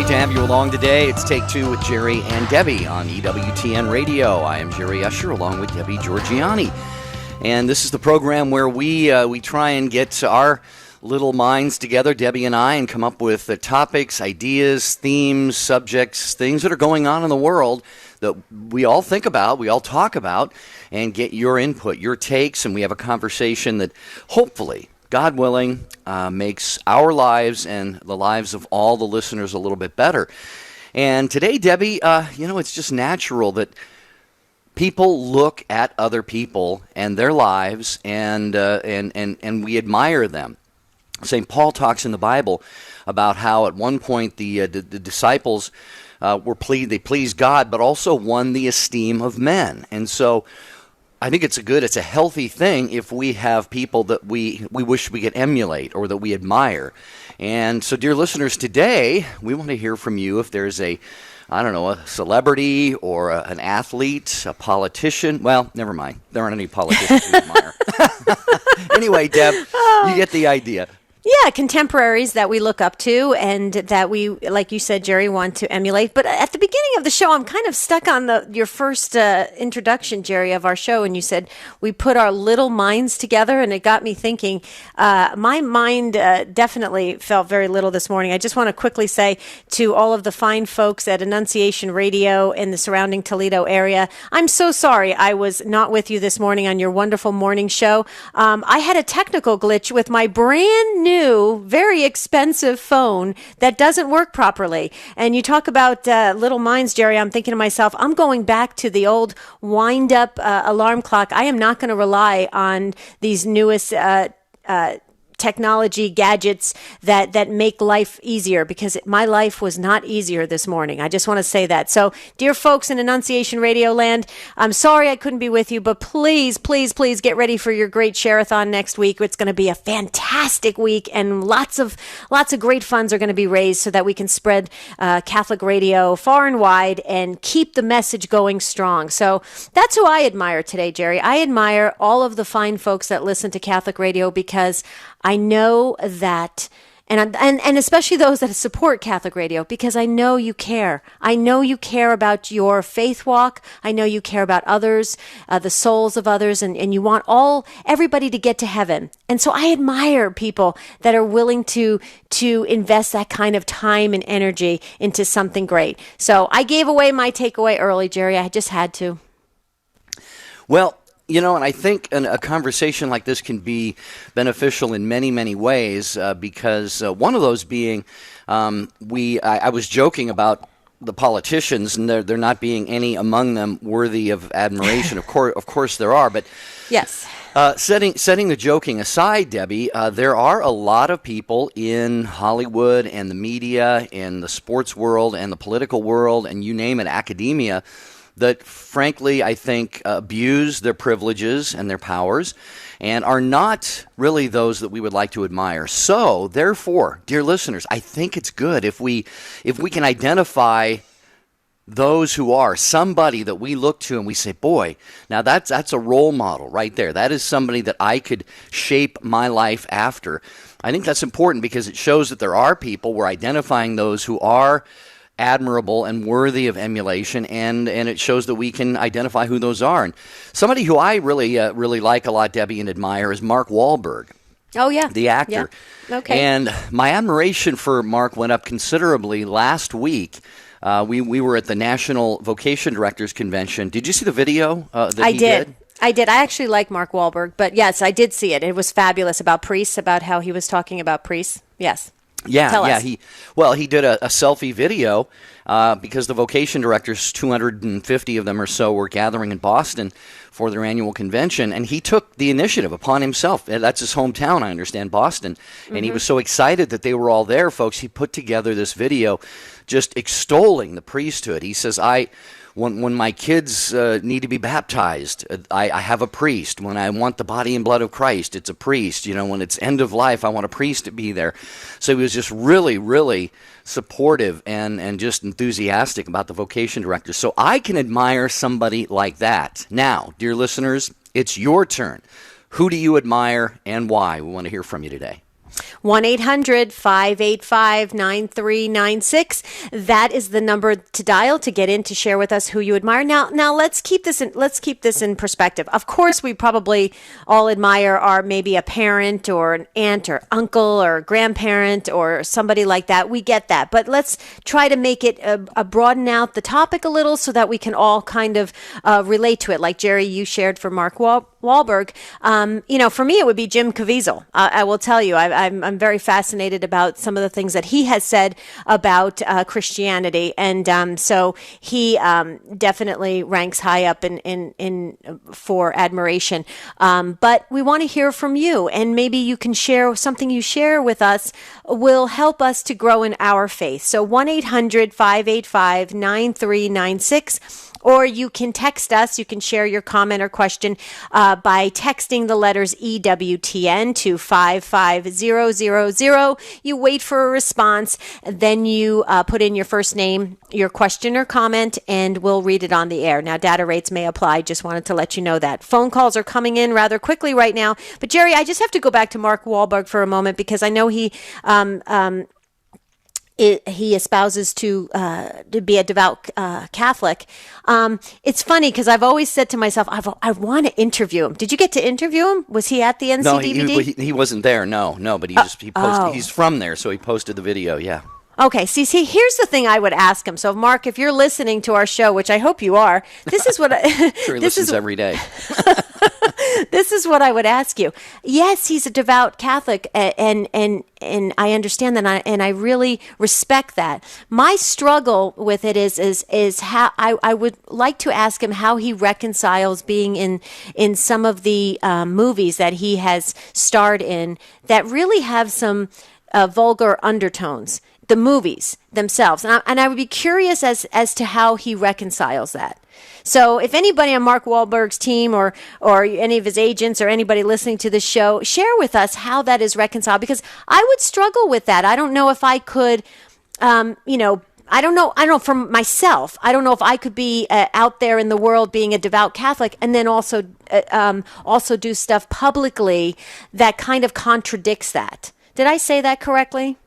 to have you along today. It's Take Two with Jerry and Debbie on EWTN Radio. I am Jerry Usher along with Debbie Georgiani. And this is the program where we try and get our little minds together, Debbie and I, and come up with topics, ideas, themes, subjects, things that are going on in the world that we all think about, we all talk about, and get your input, your takes, and we have a conversation that hopefully, God willing, makes our lives and the lives of all the listeners a little bit better. And today, Debbie, it's just natural that people look at other people and their lives, and we admire them. St. Paul talks in the Bible about how at one point the disciples they pleased God, but also won the esteem of men. And so I think it's a healthy thing if we have people that we wish we could emulate or that we admire. And so, dear listeners, today we want to hear from you if there's a celebrity or an athlete, a politician. Well, never mind. There aren't any politicians we admire. Anyway, Deb, you get the idea. Yeah, contemporaries that we look up to and that we, like you said, Jerry, want to emulate. But at the beginning of the show, I'm kind of stuck on your first introduction, Jerry, of our show. And you said we put our little minds together, and it got me thinking. My mind definitely felt very little this morning. I just want to quickly say to all of the fine folks at Annunciation Radio in the surrounding Toledo area, I'm so sorry I was not with you this morning on your wonderful morning show. I had a technical glitch with my brand new, very expensive phone that doesn't work properly. And you talk about little minds, Jerry. I'm thinking to myself, I'm going back to the old wind-up alarm clock. I am not going to rely on these newest technology gadgets that make life easier, because my life was not easier this morning. I just want to say that. So, dear folks in Annunciation Radio land, I'm sorry I couldn't be with you, but please, please, please get ready for your great share-a-thon next week. It's going to be a fantastic week, and lots of great funds are going to be raised so that we can spread Catholic radio far and wide and keep the message going strong. So that's who I admire today, Jerry. I admire all of the fine folks that listen to Catholic radio, because I know that, and especially those that support Catholic radio, because I know you care. I know you care about your faith walk. I know you care about others, the souls of others, and you want everybody to get to heaven. And so I admire people that are willing to invest that kind of time and energy into something great. So I gave away my takeaway early, Jerry. I just had to. Well, and I think a conversation like this can be beneficial in many, many ways, because one of those being, I was joking about the politicians, and there not being any among them worthy of admiration. Of course there are, but yes. Setting the joking aside, Debbie, there are a lot of people in Hollywood and the media, in the sports world and the political world, and you name it, academia, that frankly I think abuse their privileges and their powers and are not really those that we would like to admire. So, therefore, dear listeners, I think it's good if we can identify those who are somebody that we look to and we say, boy, now that's a role model right there. That is somebody that I could shape my life after. I think that's important because it shows that there are people, we're identifying those who are admirable and worthy of emulation, and it shows that we can identify who those are. And somebody who I really like a lot, Debbie, and admire is Mark Wahlberg. Oh, yeah. The actor. Yeah. Okay. And my admiration for Mark went up considerably last week. We were at the National Vocation Directors Convention. Did you see the video that he did? I did. I actually like Mark Wahlberg, but yes, I did see it. It was fabulous about priests, about how he was talking about priests. Yes. Tell us. He did a selfie video because the vocation directors, 250 of them or so, were gathering in Boston for their annual convention, and he took the initiative upon himself. That's his hometown, I understand, Boston, and he was so excited that they were all there, folks. He put together this video just extolling the priesthood. He says, When my kids need to be baptized, I have a priest. When I want the body and blood of Christ, it's a priest. When it's end of life, I want a priest to be there. So he was just really, really supportive and just enthusiastic about the vocation directors. So I can admire somebody like that. Now, dear listeners, it's your turn. Who do you admire and why? We want to hear from you today. 1-800-585-9396. That is the number to dial to get in to share with us who you admire. Now let's keep this in perspective. Of course, we probably all admire maybe a parent or an aunt or uncle or grandparent or somebody like that. We get that, but let's try to make it broaden out the topic a little so that we can all kind of relate to it. Like Jerry, you shared for Mark Wahlberg. For me, it would be Jim Caviezel. I will tell you, I'm very fascinated about some of the things that he has said about Christianity, and so he definitely ranks high up in for admiration. But we want to hear from you, and maybe you can share something you share with us will help us to grow in our faith. So 1-800-585-9396. Or you can text us. You can share your comment or question by texting the letters EWTN to 55000. You wait for a response. Then you put in your first name, your question or comment, and we'll read it on the air. Now, data rates may apply. Just wanted to let you know that. Phone calls are coming in rather quickly right now. But, Jerry, I just have to go back to Mark Wahlberg for a moment because I know he espouses to be a devout Catholic. It's funny because I've always said to myself, I want to interview him. Did you get to interview him? Was he at the NCDVD? No, he wasn't there. No, but he posted. He's from there, so he posted the video. Yeah. Okay. See, here's the thing I would ask him. So, Mark, if you're listening to our show, which I hope you are, this is what sure, he listens every day. This is what I would ask you. Yes, he's a devout Catholic, and I understand that, and I really respect that. My struggle with it is how I would like to ask him how he reconciles being in some of the movies that he has starred in that really have some vulgar undertones. The movies themselves, and I would be curious as to how he reconciles that. So if anybody on Mark Wahlberg's team or any of his agents or anybody listening to the show, share with us how that is reconciled, because I would struggle with that. I don't know if I could, I don't know for myself. I don't know if I could be out there in the world being a devout Catholic and then also do stuff publicly that kind of contradicts that. Did I say that correctly?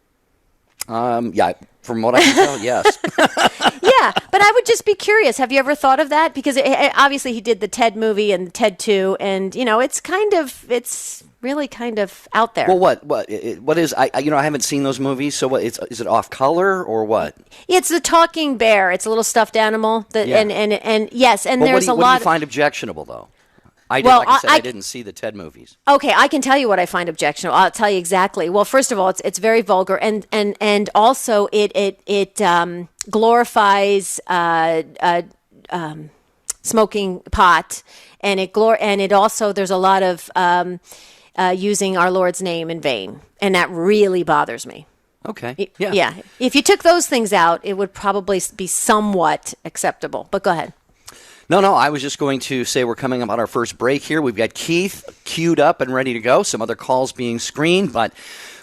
Yeah, from what I can tell, yes. Yeah, but I would just be curious. Have you ever thought of that? Because obviously he did the Ted movie and Ted 2, and it's really kind of out there. Well, what is I haven't seen those movies, so what is it off color or what? It's the talking bear. It's a little stuffed animal and yes, and there's a lot. What do you find objectionable though? I didn't see the Ted movies. Okay, I can tell you what I find objectionable. I'll tell you exactly. Well, first of all, it's very vulgar, and also it glorifies smoking pot, and it also there's a lot of using our Lord's name in vain, and that really bothers me. Okay. Yeah. If you took those things out, it would probably be somewhat acceptable. But go ahead. No, I was just going to say we're coming up on our first break here. We've got Keith queued up and ready to go. Some other calls being screened, but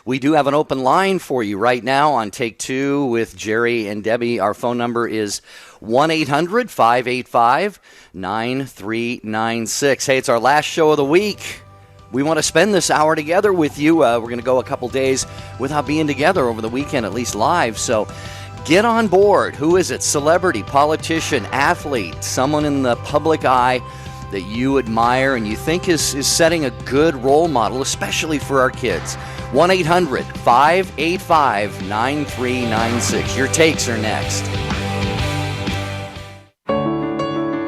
we do have an open line for you right now on Take Two with Jerry and Debbie. Our phone number is 1-800-585-9396. Hey, it's our last show of the week. We want to spend this hour together with you. We're going to go a couple days without being together over the weekend, at least live, so get on board. Who is it? Celebrity, politician, athlete, someone in the public eye that you admire and you think is setting a good role model, especially for our kids. 1-800-585-9396. Your takes are next.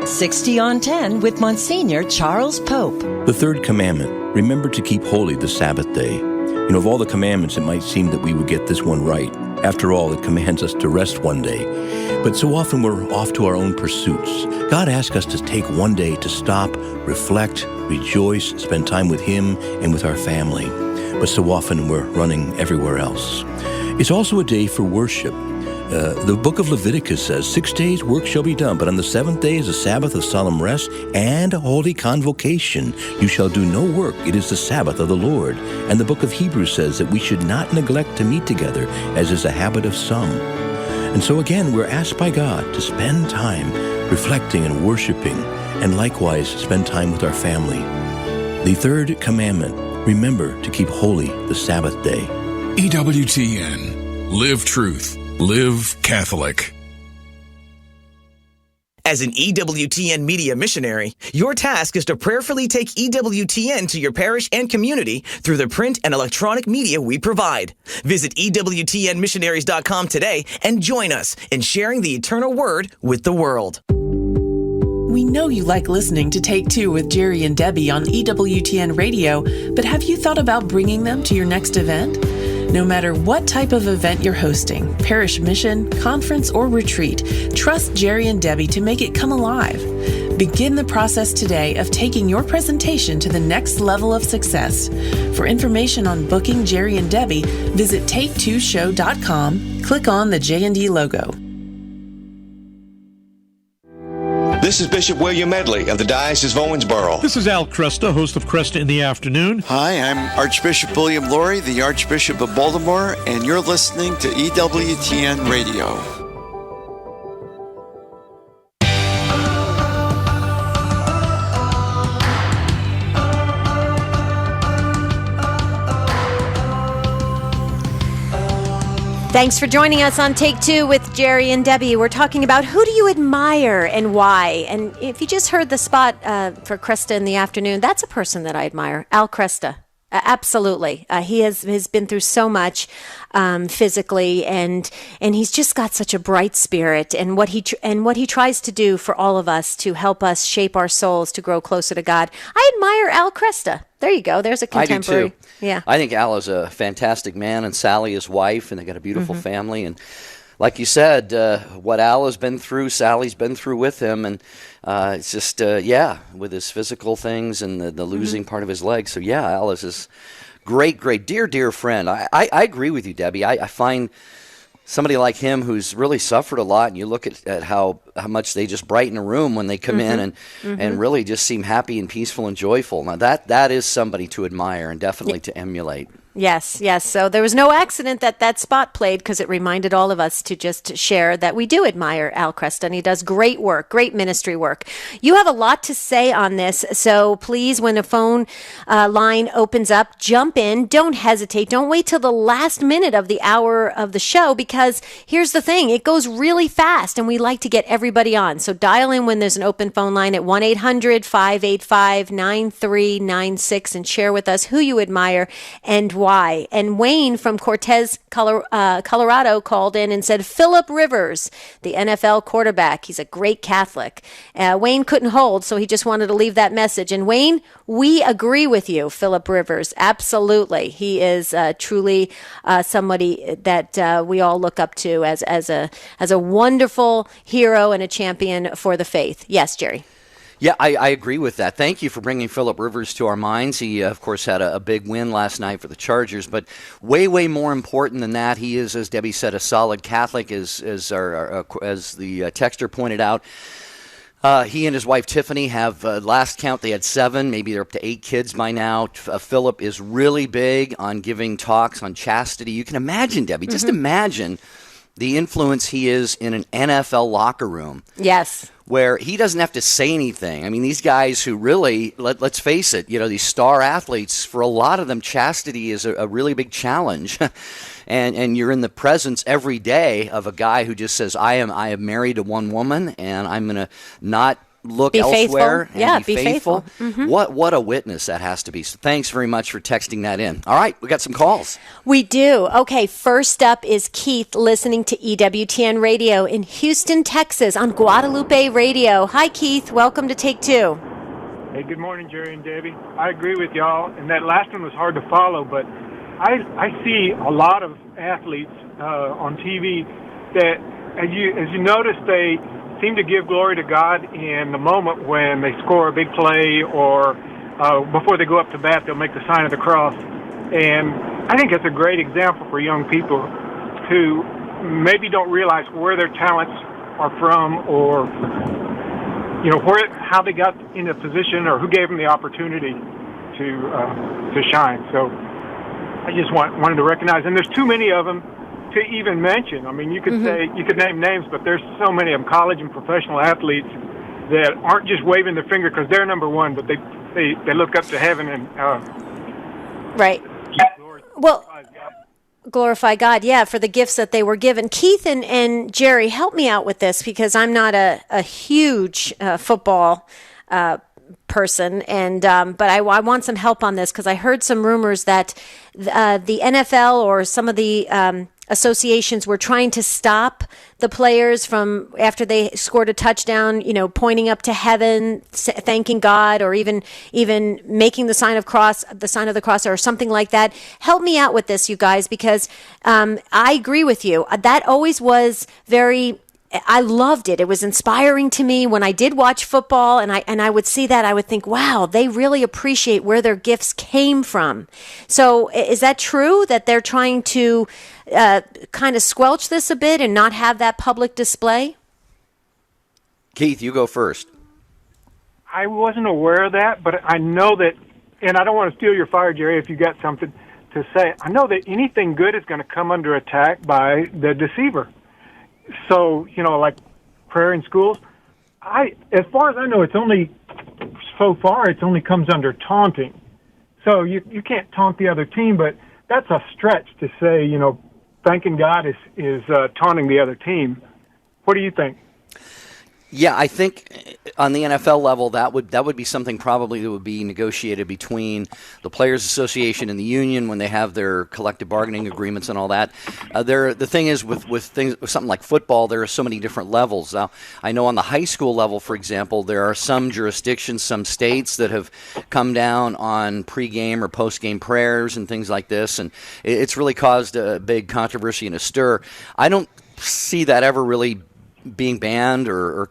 60 on 10 with Monsignor Charles Pope. The third commandment, remember to keep holy the Sabbath day. Of all the commandments, it might seem that we would get this one right. After all, it commands us to rest one day. But so often we're off to our own pursuits. God asks us to take one day to stop, reflect, rejoice, spend time with Him and with our family. But so often we're running everywhere else. It's also a day for worship. The book of Leviticus says, 6 days work shall be done, but on the seventh day is a Sabbath of solemn rest and a holy convocation. You shall do no work. It is the Sabbath of the Lord. And the book of Hebrews says that we should not neglect to meet together, as is a habit of some. And so again, we're asked by God to spend time reflecting and worshiping, and likewise spend time with our family. The third commandment, remember to keep holy the Sabbath day. EWTN. Live truth. Live Catholic. As an EWTN media missionary, your task is to prayerfully take EWTN to your parish and community through the print and electronic media we provide. Visit EWTNmissionaries.com today and join us in sharing the eternal word with the world. We know you like listening to Take Two with Jerry and Debbie on EWTN Radio, but have you thought about bringing them to your next event? No matter what type of event you're hosting, parish mission, conference, or retreat, trust Jerry and Debbie to make it come alive. Begin the process today of taking your presentation to the next level of success. For information on booking Jerry and Debbie, visit take2show.com, click on the J&D logo. This is Bishop William Medley of the Diocese of Owensboro. This is Al Cresta, host of Cresta in the Afternoon. Hi, I'm Archbishop William Laurie, the Archbishop of Baltimore, and you're listening to EWTN Radio. Thanks for joining us on Take Two with Jerry and Debbie. We're talking about who do you admire and why. And if you just heard the spot for Cresta in the Afternoon, that's a person that I admire, Al Cresta. Absolutely. He has been through so much physically, and he's just got such a bright spirit. And what he tries to do for all of us to help us shape our souls to grow closer to God. I admire Al Cresta. There you go. There's a contemporary. I do too. Yeah. I think Al is a fantastic man, and Sally, his wife, and they got a beautiful family. And like you said, what Al has been through, Sally's been through with him, and it's just with his physical things and the losing part of his leg. So yeah, Al is this great, dear friend. I agree with you, Debbie. I find somebody like him who's really suffered a lot, and you look at how much they just brighten a room when they come in and really just seem happy and peaceful and joyful. Now that is somebody to admire and definitely to emulate. Yes. So there was no accident that spot played, because it reminded all of us to just share that we do admire Al Cresta, and he does great work, great ministry work. You have a lot to say on this, so please, when a phone line opens up, jump in. Don't hesitate. Don't wait till the last minute of the hour of the show, because here's the thing. It goes really fast, and we like to get everybody on. So dial in when there's an open phone line at 1-800-585-9396 and share with us who you admire and why. And Wayne from Cortez, Colorado called in and said, Philip Rivers, the NFL quarterback. He's a great Catholic. Wayne couldn't hold, so he just wanted to leave that message. And Wayne, we agree with you, Philip Rivers. Absolutely. He is truly somebody that we all look up to as a wonderful hero and a champion for the faith. Yes, Jerry. Yeah, I agree with that. Thank you for bringing Philip Rivers to our minds. He, of course, had a big win last night for the Chargers, but way more important than that, he is, as Debbie said, a solid Catholic, as the texter pointed out. He and his wife Tiffany have, last count, they had 7, maybe they're up to 8 kids by now. Philip is really big on giving talks on chastity. You can imagine, Debbie, just imagine the influence he is in an NFL locker room. Yes. Where he doesn't have to say anything. I mean, these guys who really, let's face it, these star athletes, for a lot of them, chastity is a really big challenge. and you're in the presence every day of a guy who just says, I am married to one woman, and I'm going to not look elsewhere and be faithful. What a witness that has to be. So thanks very much for texting that in. All right, we got some calls. We do. Okay, first up is Keith listening to EWTN Radio in Houston, Texas on Guadalupe Radio. Hi, Keith. Welcome to Take Two. Hey, good morning, Jerry and Debbie. I agree with y'all, and that last one was hard to follow, but I see a lot of athletes on TV that, as you notice, they seem to give glory to God in the moment when they score a big play, or before they go up to bat, they'll make the sign of the cross. And I think it's a great example for young people who maybe don't realize where their talents are from, or how they got in a position, or who gave them the opportunity to shine. So I just wanted to recognize, and there's too many of them to even mention. I mean, you could say, you could name names, but there's so many of them, college and professional athletes, that aren't just waving their finger because they're number one, but they look up to heaven and Right. Well, glorify God, yeah, for the gifts that they were given. Keith and Jerry, help me out with this because I'm not a huge football person, and but I want some help on this because I heard some rumors that the NFL or some of the associations were trying to stop the players from, after they scored a touchdown, pointing up to heaven, thanking God, or even making the sign of the cross, or something like that. Help me out with this, you guys, because I agree with you. That always was I loved it. It was inspiring to me when I did watch football, and I would see that. I would think, wow, they really appreciate where their gifts came from. So is that true that they're trying to kind of squelch this a bit and not have that public display? Keith, you go first. I wasn't aware of that, but I know that, and I don't want to steal your fire, Jerry, if you got something to say. I know that anything good is going to come under attack by the deceiver. So, like prayer in schools, as far as I know, it's only comes under taunting. So you can't taunt the other team, but that's a stretch to say, thanking God is taunting the other team. What do you think? Yeah, I think on the NFL level, that would be something probably that would be negotiated between the Players Association and the union when they have their collective bargaining agreements and all that. The thing is, with something like football, there are so many different levels. Now, I know on the high school level, for example, there are some jurisdictions, some states that have come down on pregame or postgame prayers and things like this, and it's really caused a big controversy and a stir. I don't see that ever really being banned or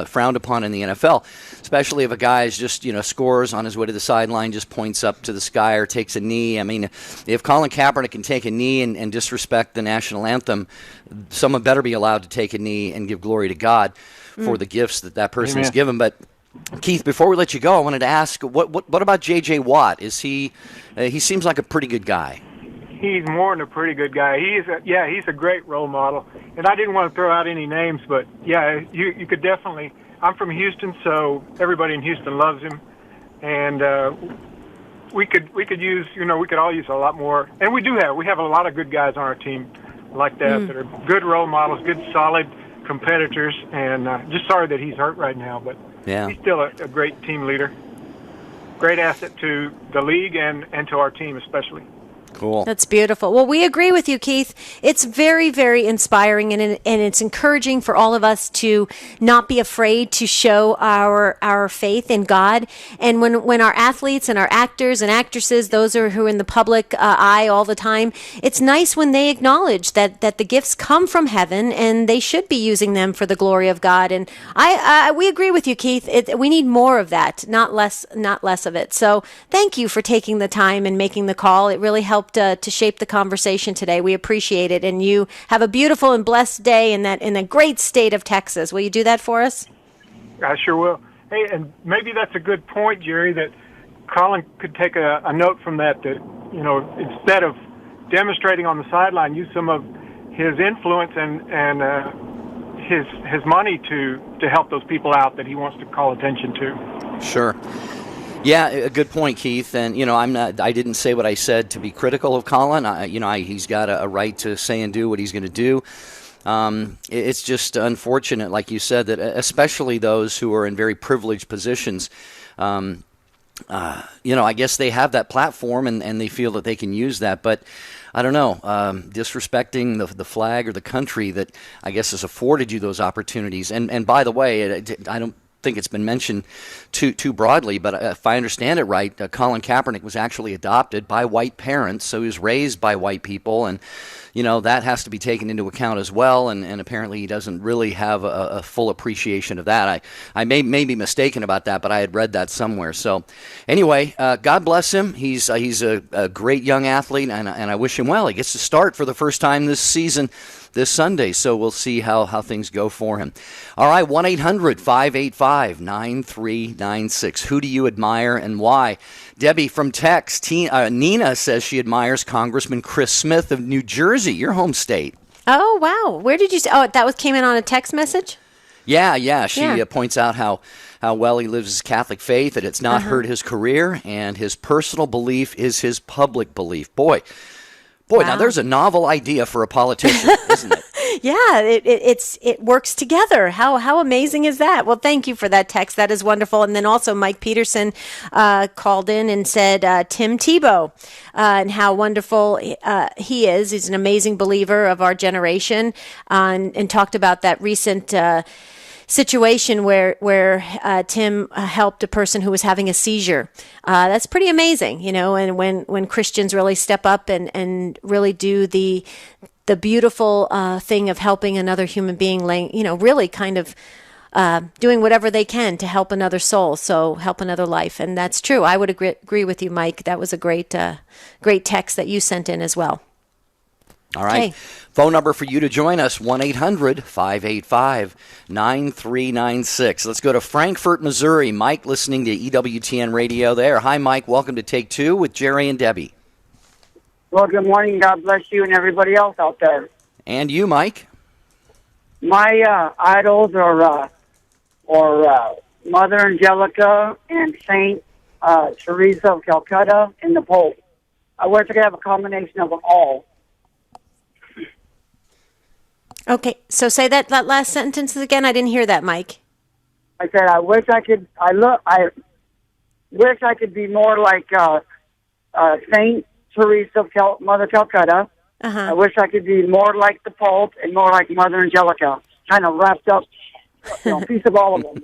frowned upon in the NFL, especially if a guy is just scores on his way to the sideline, just points up to the sky or takes a knee. I mean, if Colin Kaepernick can take a knee and disrespect the national anthem, someone better be allowed to take a knee and give glory to God for the gifts that person is given. But Keith, before we let you go, I wanted to ask, what about J.J. Watt? Is he seems like a pretty good guy. He's more than a pretty good guy. He's a great role model. And I didn't want to throw out any names, but yeah, you could definitely. I'm from Houston, so everybody in Houston loves him, and we could use we could all use a lot more. And we have a lot of good guys on our team like that that are good role models, good solid competitors. And just sorry that he's hurt right now, but he's still a great team leader, great asset to the league and to our team especially. Cool. That's beautiful. Well, we agree with you, Keith. It's very, very inspiring, and it's encouraging for all of us to not be afraid to show our faith in God. And when our athletes and our actors and actresses, those who are in the public eye all the time, it's nice when they acknowledge that the gifts come from heaven and they should be using them for the glory of God. And we agree with you, Keith. We need more of that, not less of it. So thank you for taking the time and making the call. It really helped to shape the conversation today. We appreciate it, and you have a beautiful and blessed day in a great state of Texas. Will you do that for us? I sure will. Hey, and maybe that's a good point, Jerry, that Colin could take a note from that instead of demonstrating on the sideline, use some of his influence and his money to help those people out that he wants to call attention to. Sure. Yeah, a good point, Keith. And I didn't say what I said to be critical of Colin. He's got a right to say and do what he's going to do. It's just unfortunate, like you said, that especially those who are in very privileged positions. I guess they have that platform and they feel that they can use that, but I don't know, disrespecting the flag or the country that I guess has afforded you those opportunities. And by the way, I don't think it's been mentioned too broadly, but if I understand it right, Colin Kaepernick was actually adopted by white parents, so he was raised by white people, and that has to be taken into account as well, and apparently he doesn't really have a full appreciation of that. I may be mistaken about that, but I had read that somewhere. So anyway, God bless him. He's a great young athlete, and I wish him well. He gets to start for the first time this season, this Sunday, so we'll see how things go for him. All right, 1-800-585-9396. Who do you admire and why? Debbie from text, Nina says she admires Congressman Chris Smith of New Jersey, your home state. Oh, wow. Where did you say? Oh, that came in on a text message? Yeah. She points out how well he lives his Catholic faith, that it's not hurt his career, and his personal belief is his public belief. Boy, Wow. Now there's a novel idea for a politician, isn't it? Yeah, it works together. How amazing is that? Well, thank you for that text. That is wonderful. And then also Mike Peterson called in and said Tim Tebow and how wonderful he is. He's an amazing believer of our generation, and talked about that recent situation where Tim helped a person who was having a seizure. That's pretty amazing, and when Christians really step up and really do the beautiful thing of helping another human being, really kind of doing whatever they can to help another soul, so help another life. And that's true. I would agree with you, Mike. That was a great text that you sent in as well. All right. Okay. Phone number for you to join us, 1-800-585-9396. Let's go to Frankfort, Missouri. Mike, listening to EWTN Radio there. Hi, Mike. Welcome to Take Two with Jerry and Debbie. Well, good morning. God bless you and everybody else out there. And you, Mike? My idols are Mother Angelica and Saint Teresa of Calcutta and the Pope. I wish I could have a combination of them all. Okay, so say that last sentence again. I didn't hear that, Mike. I said I wish I could. I wish I could be more like Saint Teresa of Mother Calcutta. I wish I could be more like the Pope and more like Mother Angelica, kind of wrapped up, piece of all of them.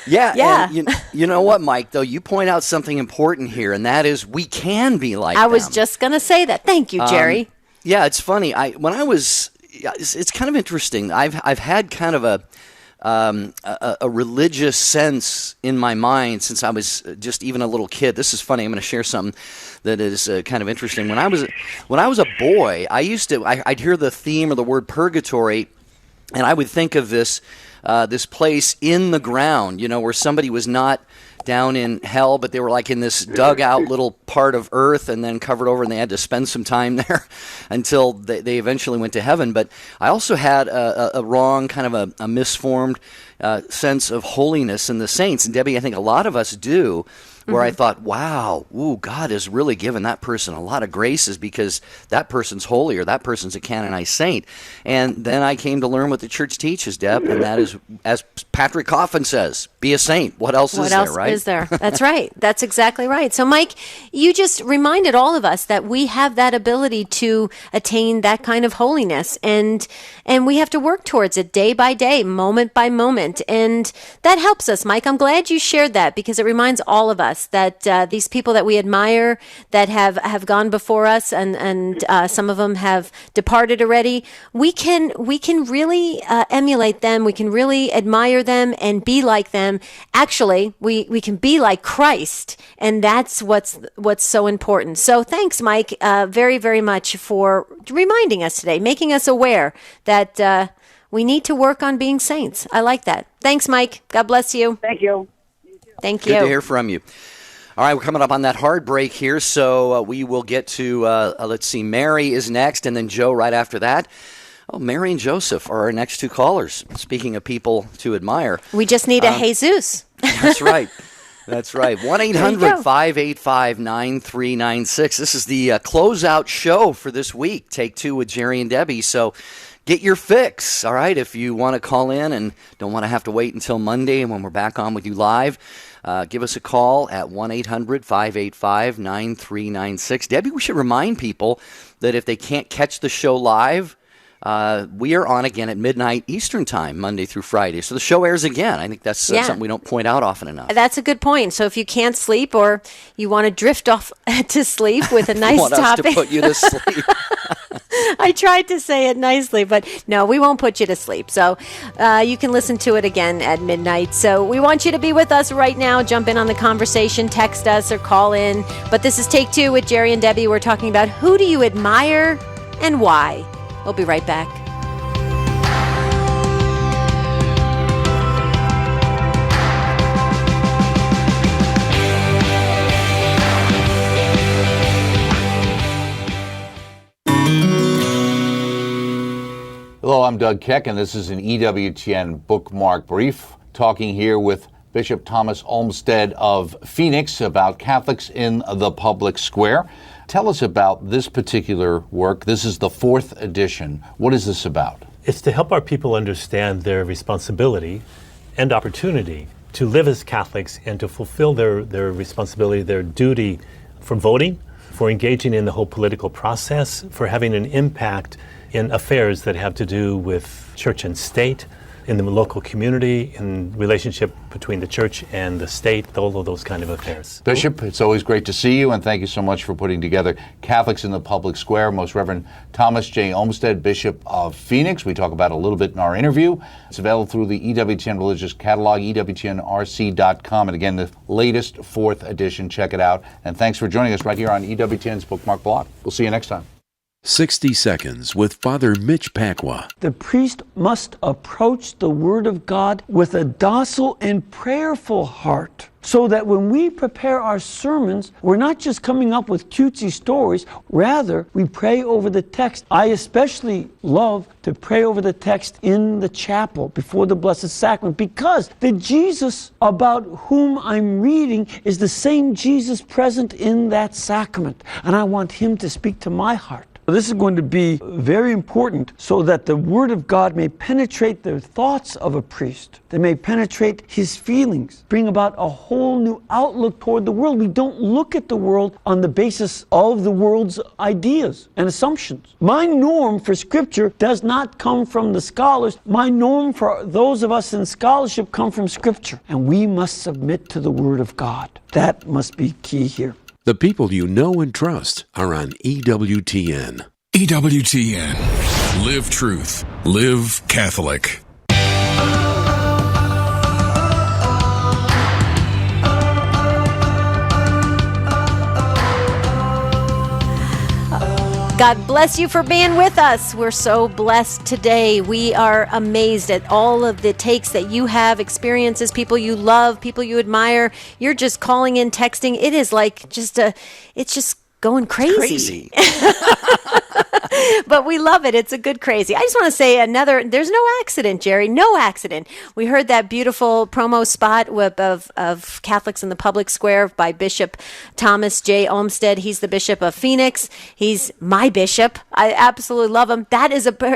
Yeah. And you know what, Mike, though? You point out something important here, and that is we can be like I was just going to say that. Thank you, Jerry. Yeah, it's funny. It's kind of interesting. I've had kind of a religious sense in my mind since I was just even a little kid. This is funny. I'm going to share something that is kind of interesting. When I was a boy, I'd hear the theme or the word purgatory, and I would think of this place in the ground, where somebody was not down in hell, but they were like in this dug out little part of earth and then covered over, and they had to spend some time there until they eventually went to heaven. But I also had a wrong, kind of a misformed sense of holiness in the saints. And Debbie, I think a lot of us do, where I thought, wow, God has really given that person a lot of graces because that person's holy or that person's a canonized saint. And then I came to learn what the church teaches, Deb, and that is, as Patrick Coffin says, be a saint. What else is there, right? Is there? That's right. That's exactly right. So, Mike, you just reminded all of us that we have that ability to attain that kind of holiness, and we have to work towards it day by day, moment by moment, and that helps us, Mike. I'm glad you shared that because it reminds all of us that these people that we admire, that have gone before us, and some of them have departed already, we can really emulate them. We can really admire them and be like them. Actually, we can be like Christ, and that's what's so important. So thanks, Mike, very, very much for reminding us today, making us aware that we need to work on being saints. I like that. Thanks, Mike. God bless you. Thank you. Thank you. Good to hear from you. All right, we're coming up on that hard break here, so we will get to, let's see, Mary is next, and then Joe right after that. Oh, Mary and Joseph are our next two callers. Speaking of people to admire. We just need a Jesus. That's right. That's right. 1-800-585-9396. This is the closeout show for this week, Take Two with Jerry and Debbie. So get your fix, all right? If you want to call in and don't want to have to wait until Monday when we're back on with you live, give us a call at 1-800-585-9396. Debbie, we should remind people that if they can't catch the show live, we are on again at midnight Eastern time, Monday through Friday. So the show airs again. I think that's something we don't point out often enough. That's a good point. So if you can't sleep or you want to drift off to sleep with a nice want topic. Us to put you to sleep. I tried to say it nicely, but no, we won't put you to sleep. So you can listen to it again at midnight. So we want you to be with us right now. Jump in on the conversation, text us or call in. But this is Take Two with Jerry and Debbie. We're talking about who do you admire and why. We'll be right back. Hello, I'm I'm Doug Keck, and this is an EWTN Bookmark Brief, talking here with Bishop Thomas Olmsted of Phoenix about Catholics in the Public Square. Tell us about this particular work. This is the 4th edition. What is this about? It's to help our people understand their responsibility and opportunity to live as Catholics and to fulfill their responsibility, their duty for voting, for engaging in the whole political process, for having an impact in affairs that have to do with church and state, in the local community, in relationship between the church and the state, all of those kind of affairs. Bishop, it's always great to see you, and thank you so much for putting together Catholics in the Public Square. Most Reverend Thomas J. Olmsted, Bishop of Phoenix. We talk about it a little bit in our interview. It's available through the EWTN Religious Catalog, EWTNRC.com, and again, the latest 4th edition. Check it out. And thanks for joining us right here on EWTN's Bookmark Blog. We'll see you next time. 60 Seconds with Father Mitch Pacwa. The priest must approach the Word of God with a docile and prayerful heart, so that when we prepare our sermons, we're not just coming up with cutesy stories, rather we pray over the text. I especially love to pray over the text in the chapel before the Blessed Sacrament, because the Jesus about whom I'm reading is the same Jesus present in that sacrament, and I want him to speak to my heart. This is going to be very important so that the Word of God may penetrate the thoughts of a priest. They may penetrate his feelings, bring about a whole new outlook toward the world. We don't look at the world on the basis of the world's ideas and assumptions. My norm for Scripture does not come from the scholars. My norm for those of us in scholarship come from Scripture. And we must submit to the Word of God. That must be key here. The people you know and trust are on EWTN. EWTN. Live truth. Live Catholic. God bless you for being with us. We're so blessed today. We are amazed at all of the takes that you have, experiences, people you love, people you admire. You're just calling in, texting. It is like it's just going crazy. But we love it. It's a good crazy. I just want to say there's no accident, Jerry. No accident. We heard that beautiful promo spot of Catholics in the Public Square by Bishop Thomas J. Olmsted. He's the Bishop of Phoenix. He's my bishop. I absolutely love him.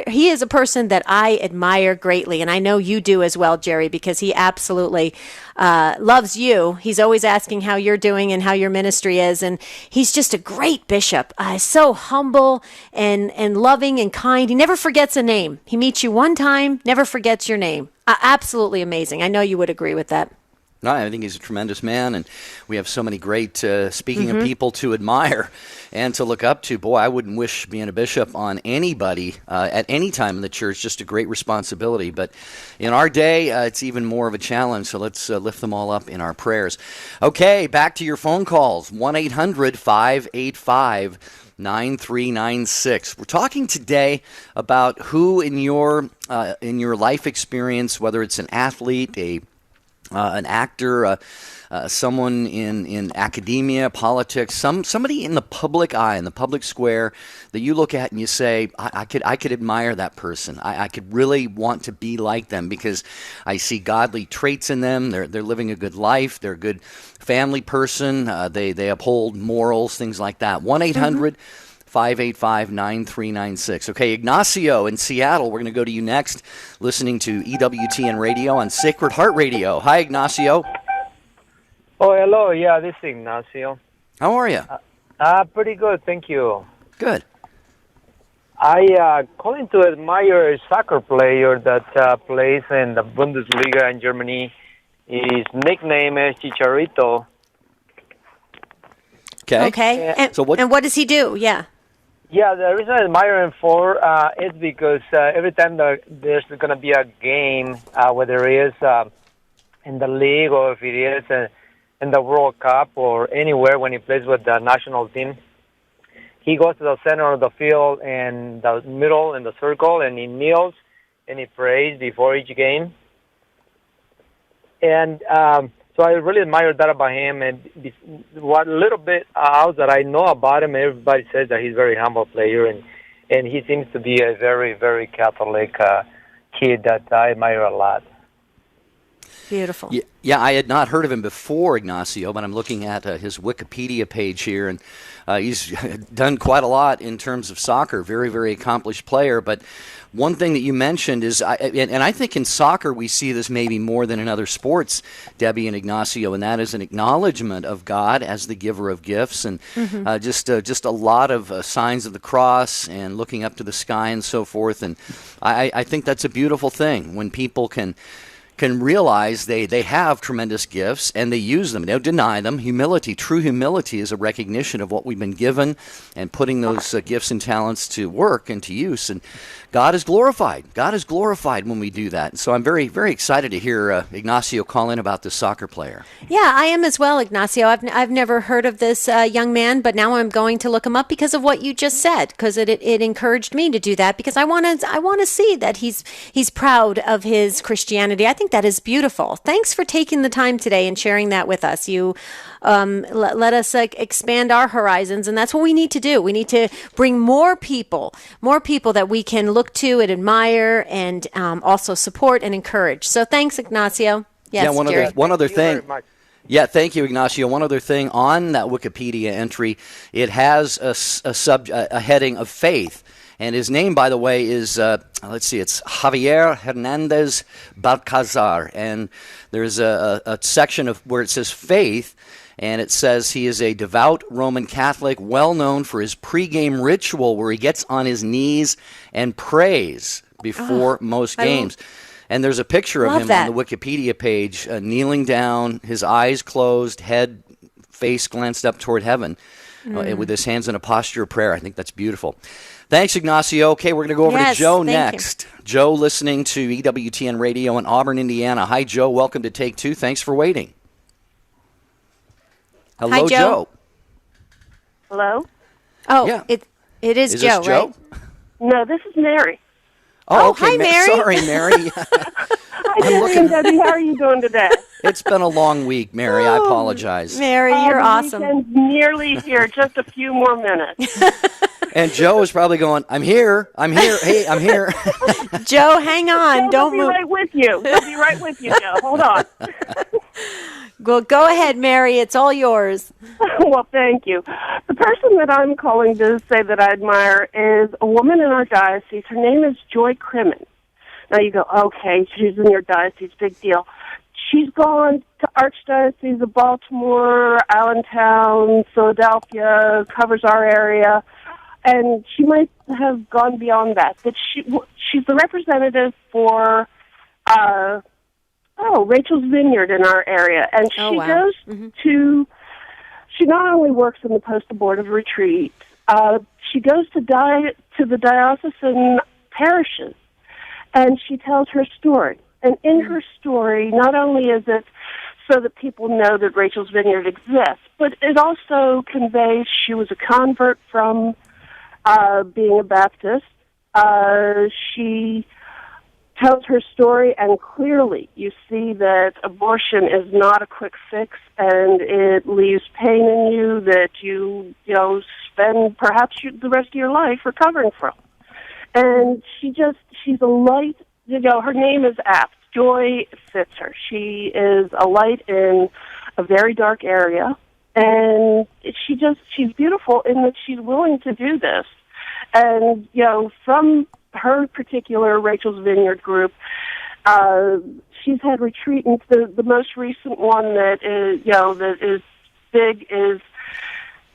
He is a person that I admire greatly, and I know you do as well, Jerry, because he absolutely loves you. He's always asking how you're doing and how your ministry is, and he's just a great bishop. So humble and loving and kind. He never forgets a name. He meets you one time, never forgets your name. Absolutely amazing. I know you would agree with that. No, I think he's a tremendous man, and we have so many great, speaking of people to admire and to look up to. Boy, I wouldn't wish being a bishop on anybody at any time in the church. Just a great responsibility. But in our day, it's even more of a challenge, so let's lift them all up in our prayers. Okay, back to your phone calls, 1-800-585-9396. We're talking today about who in your life experience, whether it's an athlete, an actor, someone in academia, politics, somebody in the public eye, in the public square, that you look at and you say, I could admire that person. I could really want to be like them because I see godly traits in them. They're living a good life. They're a good family person. They uphold morals, things like that. 1-800-585-9396. Okay, Ignacio in Seattle, we're going to go to you next, listening to EWTN Radio on Sacred Heart Radio. Hi, Ignacio. Oh, hello. Yeah, this is Ignacio. How are you? Pretty good, thank you. Good. I calling to admire a soccer player that plays in the Bundesliga in Germany. His nickname is Chicharito. Okay. And what does he do? Yeah. Yeah, the reason I admire him for is because every time there's going to be a game, whether it is in the league or if it is in the World Cup or anywhere when he plays with the national team, he goes to the center of the field and the middle in the circle, and he kneels and he prays before each game. And so I really admire that about him. And what little bit else that I know about him, everybody says that he's a very humble player, and and he seems to be a very, very Catholic kid that I admire a lot. Beautiful. Yeah, I had not heard of him before, Ignacio, but I'm looking at his Wikipedia page here, and he's done quite a lot in terms of soccer. Very, very accomplished player. But one thing that you mentioned is, and I think in soccer we see this maybe more than in other sports, Debbie and Ignacio, and that is an acknowledgement of God as the giver of gifts, and just a lot of signs of the cross and looking up to the sky and so forth. And I think that's a beautiful thing when people can realize they have tremendous gifts and they use them. They don't deny them. Humility, true humility, is a recognition of what we've been given and putting those gifts and talents to work and to use. And God is glorified. God is glorified when we do that. So I'm very, very excited to hear Ignacio call in about this soccer player. Yeah, I am as well, Ignacio. I've never heard of this young man, but now I'm going to look him up because of what you just said, because it encouraged me to do that, because I want to see that he's proud of his Christianity. I think that is beautiful. Thanks for taking the time today and sharing that with us. You let us expand our horizons, and that's what we need to do. We need to bring more people that we can look to and admire and also support and encourage. So thanks, Ignacio. Yes, yeah, one other thing. Yeah, thank you, Ignacio. One other thing on that Wikipedia entry, it has a heading of faith. And his name, by the way, is, it's Javier Hernandez Balcazar. And there's a section of where it says faith, and it says he is a devout Roman Catholic, well known for his pregame ritual where he gets on his knees and prays before most games. And there's a picture of him on the Wikipedia page, kneeling down, his eyes closed, head, face glanced up toward heaven, with his hands in a posture of prayer. I think that's beautiful. Thanks, Ignacio. Okay, we're going to go over to Joe next. Joe, listening to EWTN Radio in Auburn, Indiana. Hi, Joe. Welcome to Take Two. Thanks for waiting. Hello, Hi, Joe. Hello? Oh, yeah. It is Joe, Joe, right? No, this is Mary. Oh, okay. Hi, Mary. Sorry, Mary. Hi, Jerry and Debbie. How are you doing today? It's been a long week, Mary. I apologize. Mary, you're awesome. The weekend's nearly here. Just a few more minutes. And Joe is probably going, I'm here. Hey, I'm here. Joe, hang on. Don't move. He'll be right with you. He'll be right with you, Joe. Hold on. Well, go ahead, Mary. It's all yours. Well, thank you. The person that I'm calling to say that I admire is a woman in our diocese. Her name is Joy Crimmins. Now you go, okay, she's in your diocese, big deal. She's gone to Archdiocese of Baltimore, Allentown, Philadelphia, covers our area, and she might have gone beyond that. But she's the representative for Rachel's Vineyard in our area, and she goes to. She not only works in the post-abortive retreat, she goes to the diocesan parishes, and she tells her story. And in her story, not only is it so that people know that Rachel's Vineyard exists, but it also conveys she was a convert from being a Baptist. She tells her story, and clearly you see that abortion is not a quick fix, and it leaves pain in you that you spend perhaps the rest of your life recovering from. And she's a light. Her name is apt. Joy fits her. She is a light in a very dark area, and she's beautiful in that she's willing to do this. And, from her particular Rachel's Vineyard group, she's had retreatants. The most recent one that is big is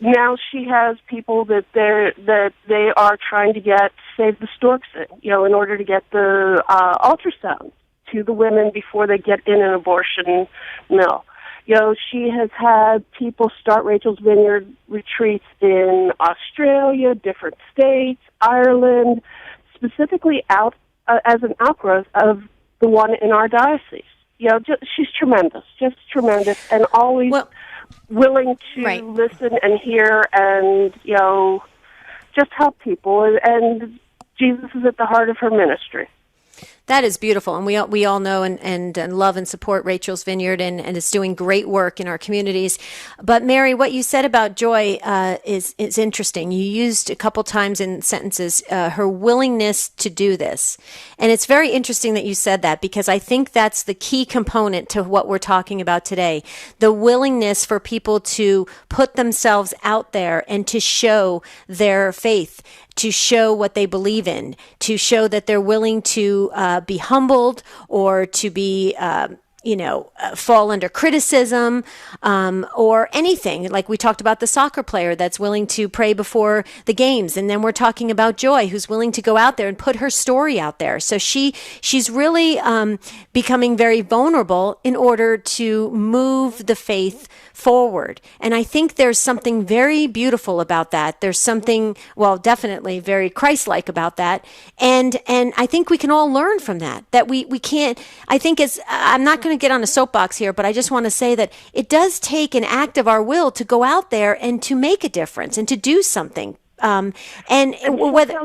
now she has people that they are trying to get Save the Storks in order to get the ultrasound to the women before they get in an abortion mill. She has had people start Rachel's Vineyard retreats in Australia, different states, Ireland, specifically out as an outgrowth of the one in our diocese. She's tremendous, just tremendous, and always willing to listen and hear and, just help people. And Jesus is at the heart of her ministry. That is beautiful, and we all know and love and support Rachel's Vineyard, and it's doing great work in our communities. But Mary, what you said about Joy is interesting. You used a couple times in sentences her willingness to do this, and it's very interesting that you said that, because I think that's the key component to what we're talking about today: the willingness for people to put themselves out there and to show their faith, to show what they believe in, to show that they're willing to be humbled or to be, fall under criticism or anything. Like we talked about the soccer player that's willing to pray before the games. And then we're talking about Joy, who's willing to go out there and put her story out there. So she's really becoming very vulnerable in order to move the faith forward. And I think there's something very beautiful about that. There's something, well, definitely very Christ-like about that. And I think we can all learn from that we can't, I think I'm not going to get on a soapbox here, but I just want to say that it does take an act of our will to go out there and to make a difference and to do something. And whether,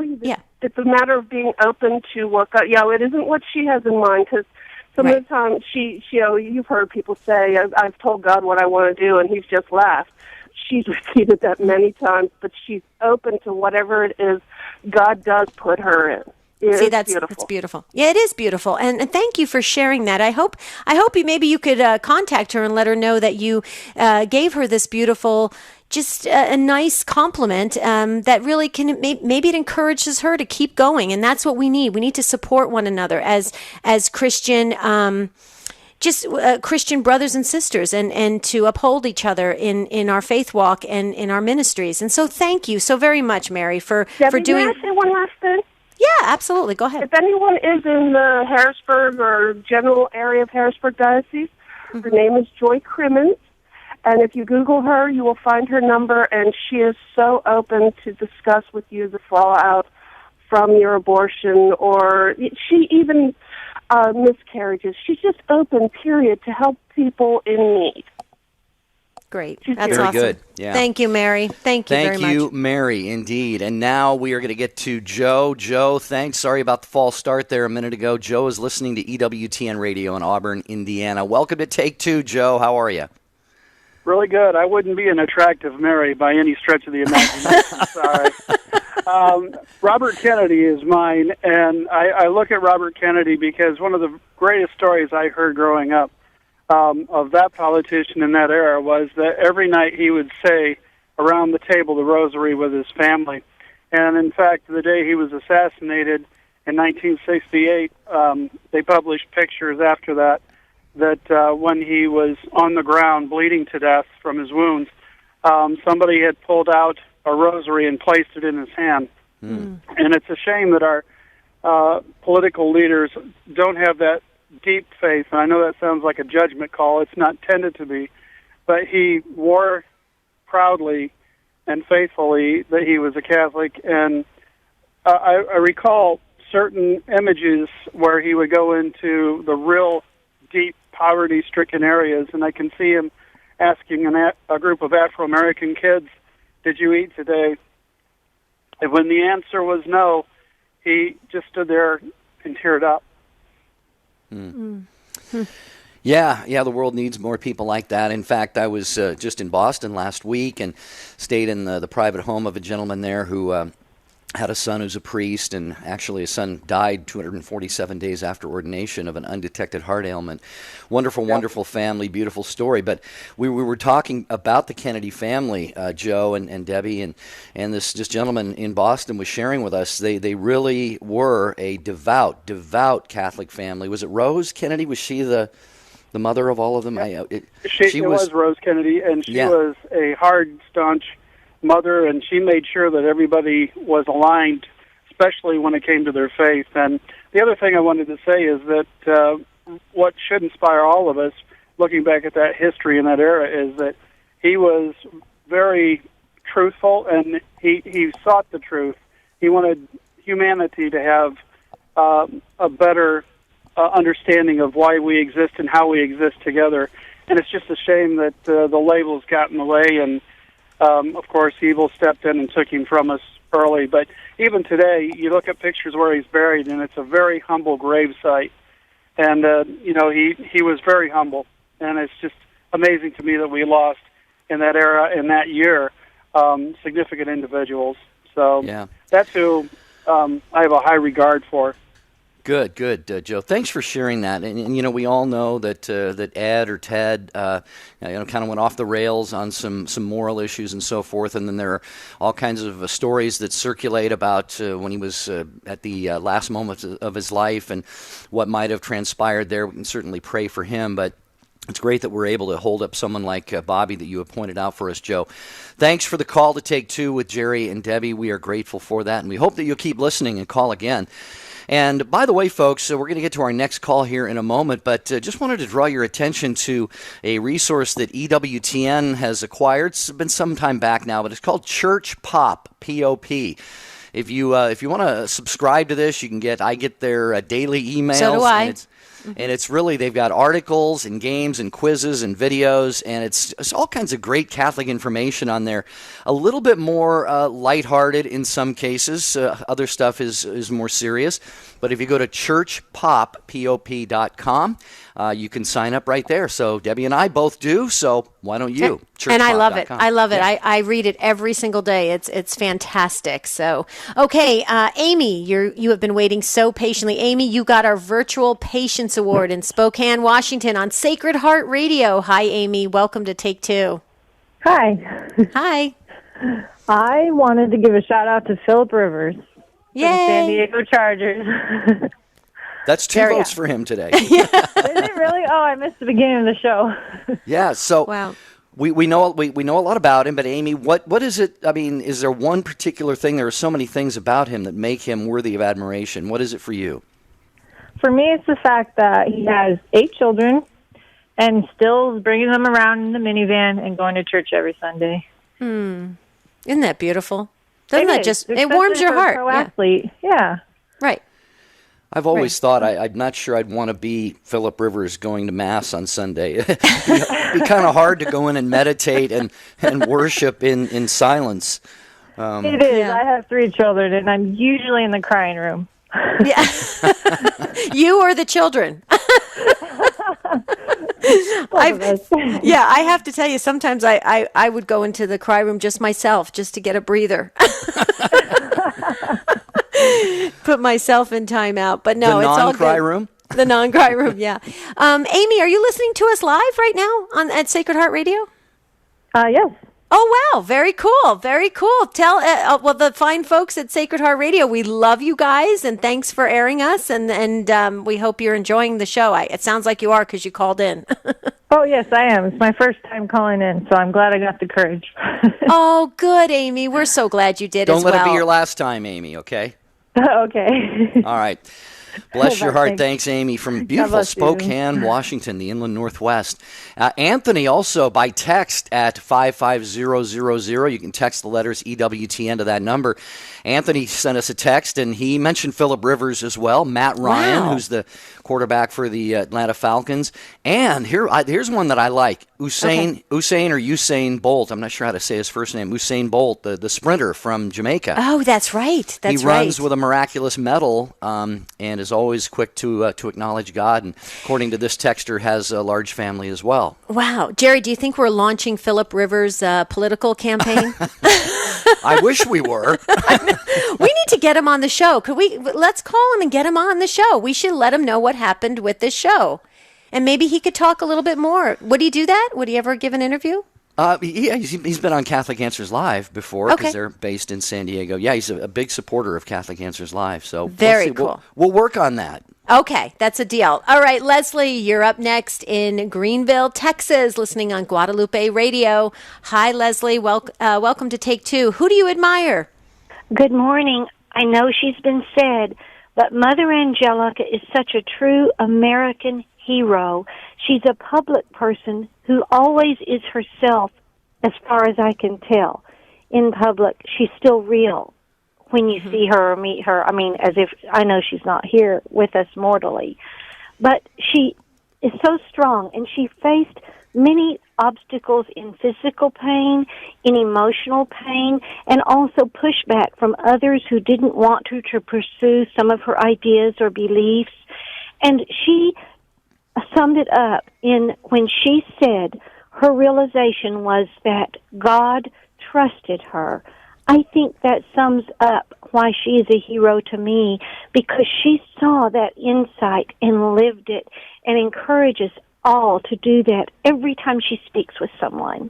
it's a matter of being open to what God, it isn't what she has in mind, because some of the time you've heard people say, I've told God what I want to do, and he's just laughed. She's repeated that many times, but she's open to whatever it is God does put her in. See, that's beautiful. Yeah, it is beautiful, and thank you for sharing that. I hope you could contact her and let her know that you gave her this beautiful, just a nice compliment that really can maybe it encourages her to keep going, and that's what we need. We need to support one another as Christian. Christian brothers and sisters, and to uphold each other in our faith walk and in our ministries. And so thank you so very much, Mary, for doing. May I say one last thing? Yeah, absolutely. Go ahead. If anyone is in the Harrisburg or general area of Harrisburg Diocese, her name is Joy Crimmins. And if you Google her, you will find her number, and she is so open to discuss with you the fallout from your abortion, or she even miscarriages. She's just open, period, to help people in need. Great. That's very awesome. Good. Yeah. Thank you, Mary. Thank you very much. Thank you, Mary, indeed. And now we are going to get to Joe. Joe, thanks. Sorry about the false start there a minute ago. Joe is listening to EWTN Radio in Auburn, Indiana. Welcome to Take Two, Joe. How are you? Really good. I wouldn't be an attractive Mary by any stretch of the imagination. Sorry. Robert Kennedy is mine, and I look at Robert Kennedy because one of the greatest stories I heard growing up of that politician in that era was that every night he would say around the table the rosary with his family. And in fact, the day he was assassinated in 1968, they published pictures after that when he was on the ground bleeding to death from his wounds, somebody had pulled out a rosary and placed it in his hand. And it's a shame that our political leaders don't have that deep faith. And I know that sounds like a judgment call. It's not tended to be. But he wore proudly and faithfully that he was a Catholic. And I recall certain images where he would go into the real deep poverty-stricken areas, and I can see him asking a group of Afro-American kids, "Did you eat today?" And when the answer was no, he just stood there and teared up. Yeah, the world needs more people like that. In fact, I was just in Boston last week and stayed in the private home of a gentleman there who had a son who's a priest, and actually his son died 247 days after ordination of an undetected heart ailment. Wonderful family, beautiful story. But we were talking about the Kennedy family, Joe and Debbie, and this gentleman in Boston was sharing with us. They really were a devout Catholic family. Was it Rose Kennedy? Was she the mother of all of them? She was Rose Kennedy, and she was a hard, staunch mother, and she made sure that everybody was aligned, especially when it came to their faith. And the other thing I wanted to say is that what should inspire all of us, looking back at that history in that era, is that he was very truthful, and he sought the truth. He wanted humanity to have a better understanding of why we exist and how we exist together. And it's just a shame that the labels got in the way, and of course, evil stepped in and took him from us early. But even today, you look at pictures where he's buried, and it's a very humble grave site. And, he was very humble. And it's just amazing to me that we lost in that era, in that year, significant individuals. So that's who I have a high regard for. Good, Joe. Thanks for sharing that. And we all know that Ed or Ted, kind of went off the rails on some moral issues and so forth. And then there are all kinds of stories that circulate about when he was at the last moments of his life and what might have transpired there. We can certainly pray for him, but it's great that we're able to hold up someone like Bobby that you have pointed out for us, Joe. Thanks for the call to Take Two with Jerry and Debbie. We are grateful for that, and we hope that you'll keep listening and call again. And by the way, folks, we're going to get to our next call here in a moment, but just wanted to draw your attention to a resource that EWTN has acquired. It's been some time back now, but it's called Church Pop, P-O-P. If you want to subscribe to this, I get their daily emails. So do I. And it's really, they've got articles and games and quizzes and videos, and it's all kinds of great Catholic information on there. A little bit more lighthearted in some cases. Other stuff is more serious. But if you go to churchpop.com, you can sign up right there. So Debbie and I both do, so why don't you? And I love it. I love it. Yeah. I read it every single day. It's fantastic. So, okay, Amy, you have been waiting so patiently. Amy, you got our Virtual Patience Award in Spokane, Washington on Sacred Heart Radio. Hi, Amy. Welcome to Take Two. Hi. Hi. I wanted to give a shout out to Philip Rivers. Yay. From San Diego Chargers. That's two votes for him today. Is it really? Oh, I missed the beginning of the show. Yeah, so wow. We know a lot about him, but Amy, what is it? I mean, is there one particular thing? There are so many things about him that make him worthy of admiration. What is it for you? For me, it's the fact that he has 8 children and still is bringing them around in the minivan and going to church every Sunday. Isn't that beautiful? Doesn't that just, it warms your heart. Pro athlete. Yeah. Right. I've always thought I'm not sure I'd want to be Philip Rivers going to Mass on Sunday. It'd be kind of hard to go in and meditate and worship in silence. It is. Yeah. I have 3 children, and I'm usually in the crying room. Yeah. You or the children? I have to tell you, sometimes I would go into the cry room just myself, just to get a breather. Put myself in timeout, but no, it's all good. The non-cry room? The non-cry room, yeah. Amy, are you listening to us live right now at Sacred Heart Radio? Yes. Oh, wow. Very cool. Very cool. Tell the fine folks at Sacred Heart Radio, we love you guys, and thanks for airing us, and we hope you're enjoying the show. It sounds like you are because you called in. Oh, yes, I am. It's my first time calling in, so I'm glad I got the courage. Oh, good, Amy. We're so glad you did Don't as well. let it be your last time, Amy, okay? Okay. All right. Bless your heart. Thanks, Amy, from beautiful Spokane, Washington, the inland northwest. Anthony also by text at 55000. You can text the letters EWTN to that number. Anthony sent us a text, and he mentioned Philip Rivers as well. Matt Ryan, who's the quarterback for the Atlanta Falcons. And here's one that I like. Usain Bolt. I'm not sure how to say his first name. Usain Bolt, the sprinter from Jamaica. Oh, that's right. He runs with a miraculous medal and is always quick to acknowledge God. And according to this texter, has a large family as well. Wow. Jerry, do you think we're launching Philip Rivers' political campaign? I wish we were. We need to get him on the show. Let's call him and get him on the show. We should let him know what happened with this show. And maybe he could talk a little bit more. Would he do that? Would he ever give an interview? He's been on Catholic Answers Live before because they're based in San Diego. Yeah, he's a big supporter of Catholic Answers Live. So very cool. We'll work on that. Okay, that's a deal. All right, Leslie, you're up next in Greenville, Texas, listening on Guadalupe Radio. Hi, Leslie. Welcome to Take Two. Who do you admire? Good morning. I know she's been said, but Mother Angelica is such a true American hero. She's a public person who always is herself, as far as I can tell. In public, she's still real when you see her or meet her. I mean, as if I know she's not here with us mortally. But she is so strong, and she faced many obstacles in physical pain, in emotional pain, and also pushback from others who didn't want her to pursue some of her ideas or beliefs. And she summed it up in when she said her realization was that God trusted her. I think that sums up why she is a hero to me, because she saw that insight and lived it and encourages all to do that every time she speaks with someone.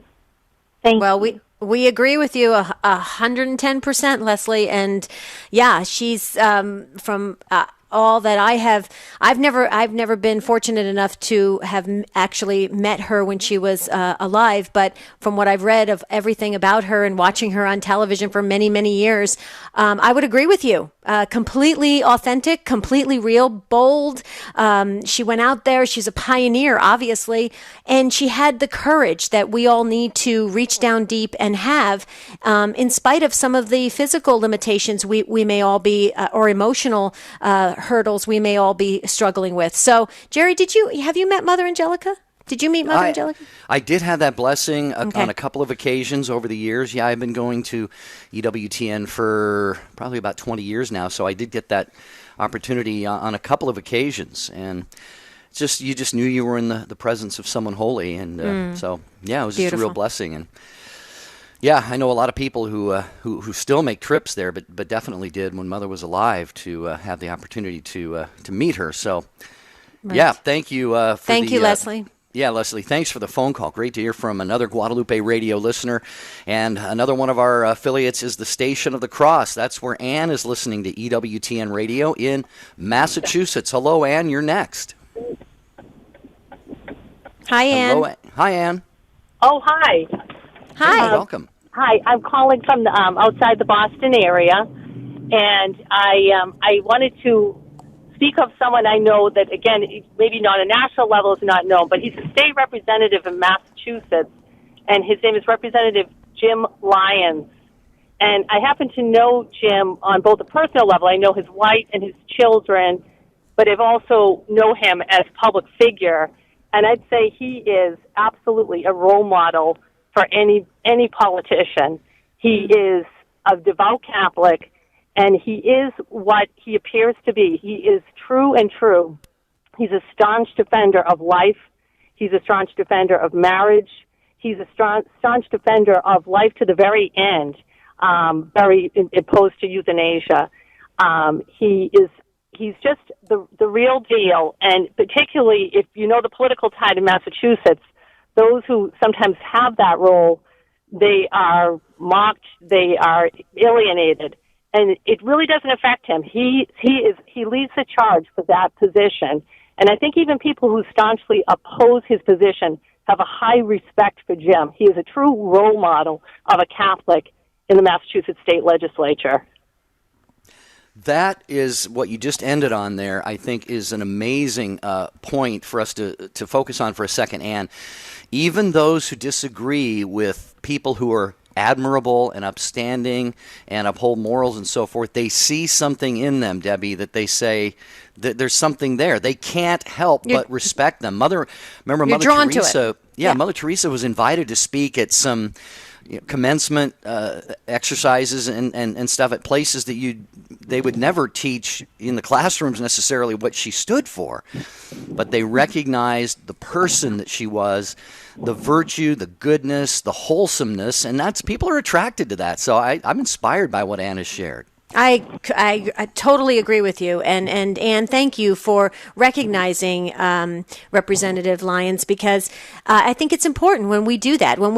Thank you. We agree with you 110%, Leslie. And yeah, she's from all that I have. I've never been fortunate enough to have actually met her when she was alive. But from what I've read of everything about her and watching her on television for many, many years, I would agree with you. Completely authentic, completely real, bold. She went out there. She's a pioneer, obviously, and she had the courage that we all need to reach down deep and have, in spite of some of the physical limitations we may all be, or emotional hurdles we may all be struggling with. So, Jerry, have you met Mother Angelica? Did you meet Mother Angelica? I did have that blessing on a couple of occasions over the years. Yeah, I've been going to EWTN for probably about 20 years now, so I did get that opportunity on a couple of occasions. And you just knew you were in the presence of someone holy. And so, yeah, it was just a real blessing. And yeah, I know a lot of people who still make trips there, but definitely did when Mother was alive to have the opportunity to meet her. So, yeah, thank you. Thank you, Leslie. Yeah, Leslie, thanks for the phone call. Great to hear from another Guadalupe radio listener. And another one of our affiliates is the Station of the Cross. That's where Ann is listening to EWTN radio in Massachusetts. Hello, Ann. You're next. Hi, Ann. Hello, Hi, Ann. Oh, hi. Hi. Welcome. Hi, I'm calling from outside the Boston area, and I wanted to speak of someone I know that, again, maybe not a national level is not known, but he's a state representative in Massachusetts, and his name is Representative Jim Lyons. And I happen to know Jim on both a personal level. I know his wife and his children, but I've also know him as a public figure. And I'd say he is absolutely a role model for any politician. He is a devout Catholic, and he is what he appears to be. He is true and true. He's a staunch defender of life. He's a staunch defender of marriage. He's a staunch defender of life to the very end, very opposed to euthanasia. He's just the real deal, and particularly if you know the political tide in Massachusetts, those who sometimes have that role, they are mocked, they are alienated, and it really doesn't affect him. He leads the charge for that position, and I think even people who staunchly oppose his position have a high respect for Jim. He is a true role model of a Catholic in the Massachusetts state legislature. That is what you just ended on there, I think, is an amazing point for us to focus on for a second, Ann. Even those who disagree with people who are admirable and upstanding and uphold morals and so forth, they see something in them, Debbie, that they say that there's something there. They can't help but respect them. Mother Teresa. Yeah, Mother Teresa was invited to speak at some commencement exercises and stuff at places that they would never teach in the classrooms necessarily what she stood for, but they recognized the person that she was, the virtue, the goodness, the wholesomeness, and people are attracted to that. So I'm inspired by what Ann has shared. I totally agree with you, and Ann, thank you for recognizing Representative Lyons, because I think it's important when we do that. When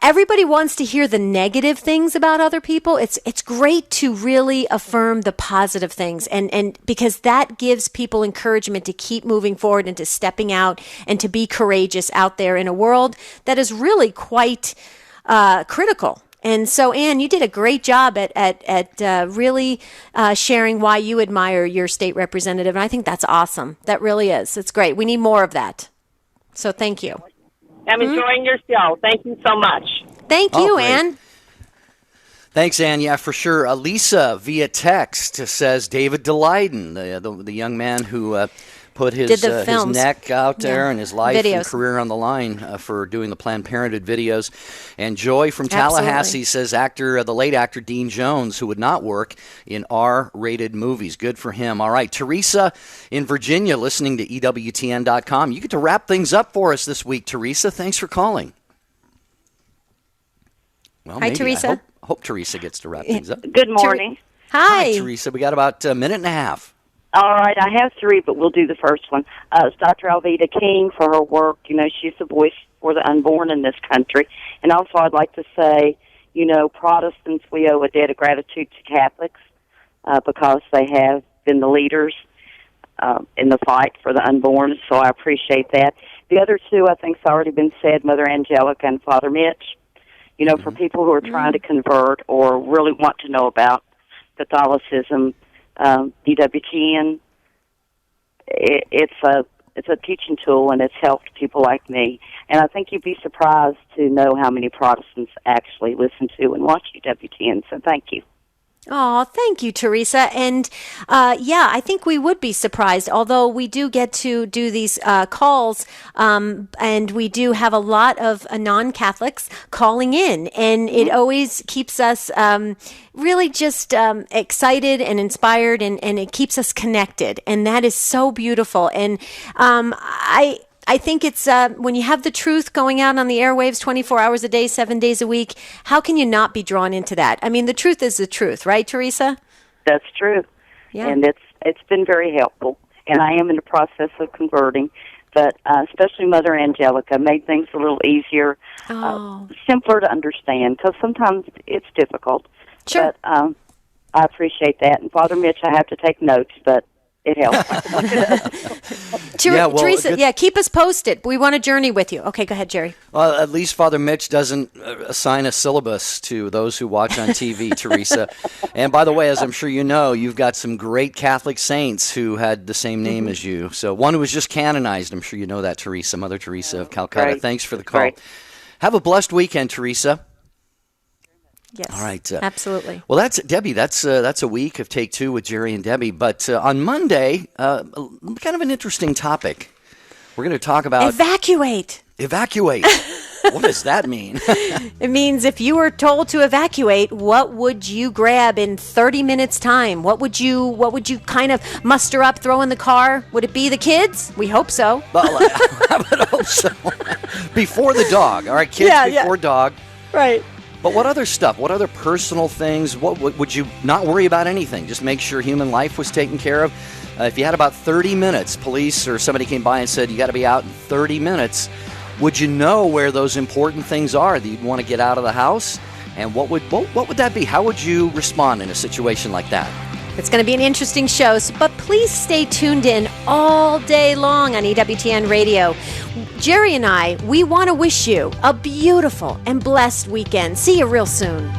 everybody wants to hear the negative things about other people, it's great to really affirm the positive things, and because that gives people encouragement to keep moving forward and to stepping out and to be courageous out there in a world that is really quite critical. And so, Ann, you did a great job at really sharing why you admire your state representative, and I think that's awesome. That really is. It's great. We need more of that. So thank you. I'm enjoying your show. Thank you so much. Thank you, Ann. Thanks, Ann. Yeah, for sure. Lisa via text says David DeLayden, the young man who put his neck out there and his life and career on the line for doing the Planned Parenthood videos. And Joy from Tallahassee says the late actor Dean Jones, who would not work in R-rated movies. Good for him. All right, Teresa in Virginia, listening to EWTN.com. You get to wrap things up for us this week, Teresa. Thanks for calling. Well, hi, Teresa. I hope Teresa gets to wrap things up. Good morning. Hi, Teresa. We got about a minute and a half. All right, I have three, but we'll do the first one. It's Dr. Alveda King for her work. You know, she's the voice for the unborn in this country. And also I'd like to say, you know, Protestants, we owe a debt of gratitude to Catholics because they have been the leaders in the fight for the unborn, so I appreciate that. The other two, I think, has already been said, Mother Angelica and Father Mitch. You know, for people who are trying to convert or really want to know about Catholicism, EWTN, it's a teaching tool, and it's helped people like me. And I think you'd be surprised to know how many Protestants actually listen to and watch EWTN, so thank you. Oh, thank you, Teresa. And I think we would be surprised, although we do get to do these calls, and we do have a lot of non-Catholics calling in, and it always keeps us really just excited and inspired, and it keeps us connected, and that is so beautiful. And I think it's when you have the truth going out on the airwaves 24 hours a day, 7 days a week, how can you not be drawn into that? I mean, the truth is the truth, right, Teresa? That's true. Yeah. And it's been very helpful. And I am in the process of converting, but especially Mother Angelica made things a little easier, simpler to understand, because sometimes it's difficult. Sure. But I appreciate that. And Father Mitch, I have to take notes, but it helps. Teresa, keep us posted. We want to journey with you. Okay, go ahead, Jerry. Well, at least Father Mitch doesn't assign a syllabus to those who watch on TV, Teresa. And by the way, as I'm sure you know, you've got some great Catholic saints who had the same name as you. So one who was just canonized. I'm sure you know that, Teresa, Mother Teresa of Calcutta. Great. Thanks for the call. Great. Have a blessed weekend, Teresa. Yes. All right. Absolutely. Well, that's Debbie. That's a week of Take Two with Jerry and Debbie. But on Monday, kind of an interesting topic. We're going to talk about evacuate. What does that mean? It means if you were told to evacuate, what would you grab in 30 minutes time? What would you kind of muster up, throw in the car? Would it be the kids? We hope so. Well, I would hope so. Before the dog. All right, kids before dog. Right. But what other stuff? What other personal things? What would you not worry about anything? Just make sure human life was taken care of. If you had about 30 minutes, police or somebody came by and said you got to be out in 30 minutes, would you know where those important things are that you'd want to get out of the house? And what would that be? How would you respond in a situation like that? It's going to be an interesting show, but please stay tuned in all day long on EWTN Radio. Jerry and I, we want to wish you a beautiful and blessed weekend. See you real soon.